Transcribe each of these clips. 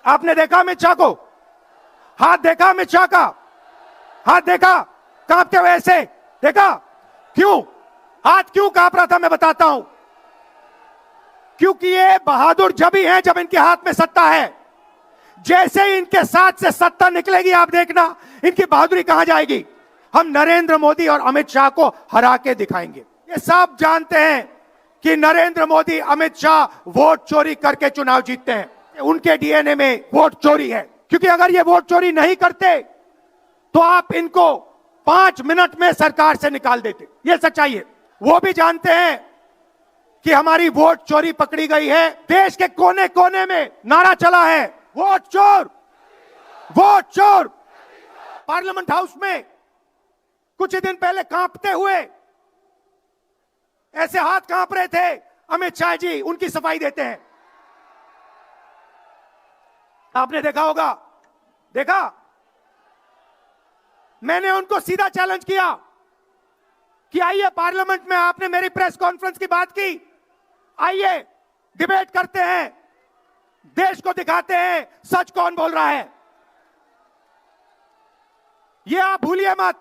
आपने देखा अमित शाह को? हाथ देखा अमित शाह का? हाथ देखा कांपते हुए ऐसे? देखा? क्यों हाथ क्यों कांप रहा था? मैं बताता हूं। क्योंकि ये बहादुर जब ही हैं जब इनके हाथ में सत्ता है। जैसे ही इनके साथ से सत्ता निकलेगी, आप देखना इनकी बहादुरी कहां जाएगी। हम नरेंद्र मोदी और अमित शाह को हरा के दिखाएंगे। ये सब जानते हैं कि नरेंद्र मोदी, अमित शाह वोट चोरी करके चुनाव जीतते हैं। उनके डीएनए में वोट चोरी है। क्योंकि अगर ये वोट चोरी नहीं करते तो आप इनको 5 मिनट में सरकार से निकाल देते। ये सच्चाई है। वो भी जानते हैं कि हमारी वोट चोरी पकड़ी गई है। देश के कोने कोने में नारा चला है, वोट चोर, वोट चोर। पार्लियामेंट हाउस में कुछ दिन पहले कांपते हुए ऐसे हाथ कांप रहे थे अमित शाह जी, उनकी सफाई देते हैं। आपने देखा होगा, देखा? मैंने उनको सीधा चैलेंज किया कि आइए पार्लियामेंट में, आपने मेरी प्रेस कॉन्फ्रेंस की बात की, आइए डिबेट करते हैं, देश को दिखाते हैं सच कौन बोल रहा है। ये आप भूलिए मत,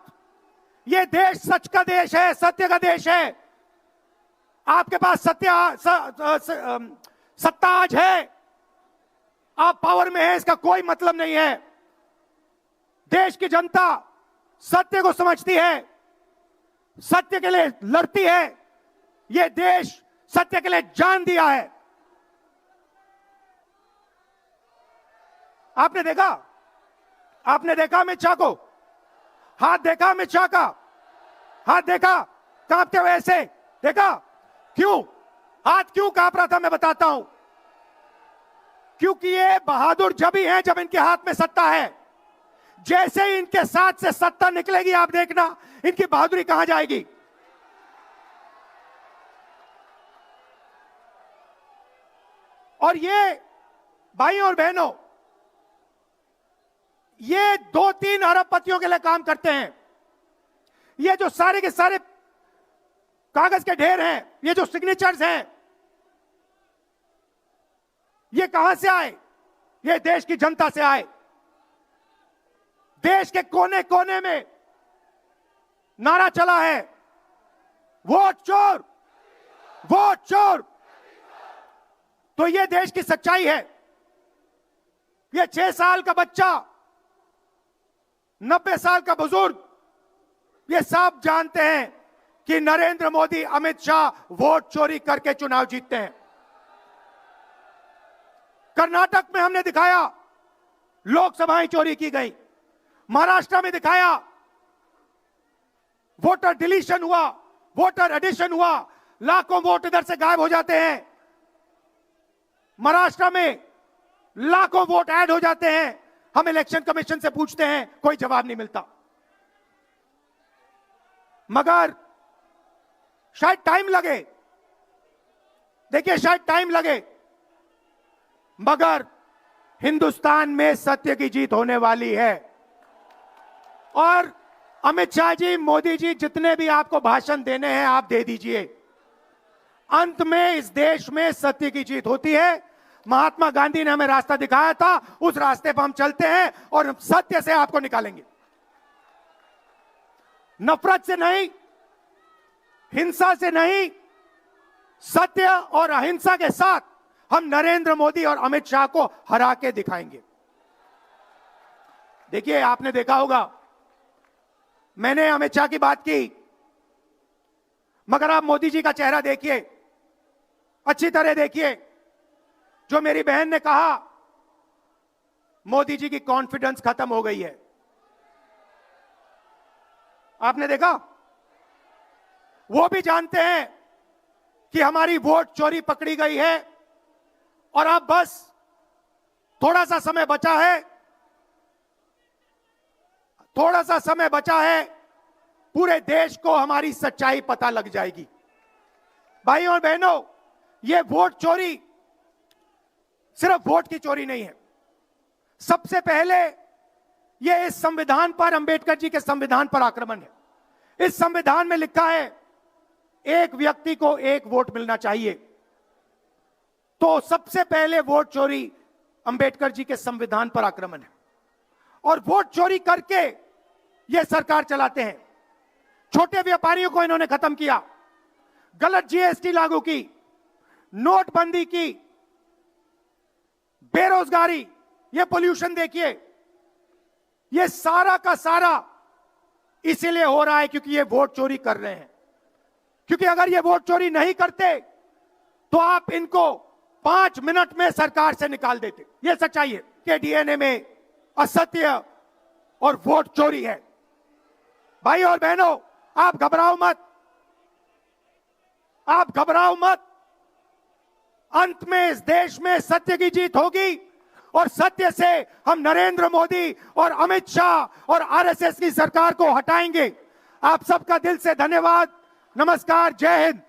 ये देश सच का देश है, सत्य का देश है। आपके पास सत्ता आज है, आप पावर में हैं, इसका कोई मतलब नहीं है। देश की जनता सत्य को समझती है, सत्य के लिए लड़ती है। यह देश सत्य के लिए जान दिया है। आपने देखा? आपने देखा अमित शाह को? हाथ देखा अमित शाह का? हाथ देखा कांपते हुए ऐसे? देखा? क्यों हाथ क्यों कांप रहा था? मैं बताता हूं। क्योंकि ये बहादुर जब ही हैं जब इनके हाथ में सत्ता है। जैसे ही इनके साथ से सत्ता निकलेगी, आप देखना इनकी बहादुरी कहां जाएगी। और ये भाइयों और बहनों, ये 2-3 अरबपतियों के लिए काम करते हैं। ये जो सारे के सारे कागज के ढेर हैं, ये जो सिग्नेचर्स हैं, ये कहां से आए? ये देश की जनता से आए। देश के कोने कोने में नारा चला है, वोट चोर, वोट चोर। तो ये देश की सच्चाई है। ये 6 साल का बच्चा, 90 साल का बुजुर्ग, ये सब जानते हैं कि नरेंद्र मोदी, अमित शाह वोट चोरी करके चुनाव जीतते हैं। कर्नाटक में हमने दिखाया लोकसभाएं चोरी की गई। महाराष्ट्र में दिखाया वोटर डिलीशन हुआ, वोटर एडिशन हुआ, लाखों वोट इधर से गायब हो जाते हैं। महाराष्ट्र में लाखों वोट ऐड हो जाते हैं। हम इलेक्शन कमीशन से पूछते हैं, कोई जवाब नहीं मिलता। मगर शायद टाइम लगे, देखिए शायद टाइम लगे, मगर हिंदुस्तान में सत्य की जीत होने वाली है। और अमित शाह जी, मोदी जी, जितने भी आपको भाषण देने हैं आप दे दीजिए। अंत में इस देश में सत्य की जीत होती है। महात्मा गांधी ने हमें रास्ता दिखाया था, उस रास्ते पर हम चलते हैं और सत्य से आपको निकालेंगे। नफरत से नहीं, हिंसा से नहीं, सत्य और अहिंसा के साथ हम नरेंद्र मोदी और अमित शाह को हरा के दिखाएंगे। देखिए, आपने देखा होगा, मैंने अमित शाह की बात की, मगर आप मोदी जी का चेहरा देखिए, अच्छी तरह देखिए। जो मेरी बहन ने कहा, मोदी जी की कॉन्फिडेंस खत्म हो गई है। आपने देखा? वो भी जानते हैं कि हमारी वोट चोरी पकड़ी गई है और अब बस थोड़ा सा समय बचा है, थोड़ा सा समय बचा है, पूरे देश को हमारी सच्चाई पता लग जाएगी। भाइयों और बहनों, ये वोट चोरी सिर्फ वोट की चोरी नहीं है। सबसे पहले ये इस संविधान पर, अंबेडकर जी के संविधान पर आक्रमण है। इस संविधान में लिखा है एक व्यक्ति को एक वोट मिलना चाहिए। तो सबसे पहले वोट चोरी अंबेडकर जी के संविधान पर आक्रमण है और वोट चोरी करके ये सरकार चलाते हैं। छोटे व्यापारियों को इन्होंने खत्म किया, गलत जीएसटी लागू की, नोटबंदी की, बेरोजगारी, ये पोल्यूशन देखिए, ये सारा का सारा इसीलिए हो रहा है क्योंकि ये वोट चोरी कर रहे हैं। क्योंकि अगर ये वोट चोरी नहीं करते तो आप इनको 5 मिनट में सरकार से निकाल देते। ये सच्चाई है कि डीएनए में असत्य और वोट चोरी है। भाई और बहनों, आप घबराओ मत, आप घबराओ मत। अंत में इस देश में सत्य की जीत होगी और सत्य से हम नरेंद्र मोदी और अमित शाह और आरएसएस की सरकार को हटाएंगे। आप सबका दिल से धन्यवाद। नमस्कार, जय हिंद।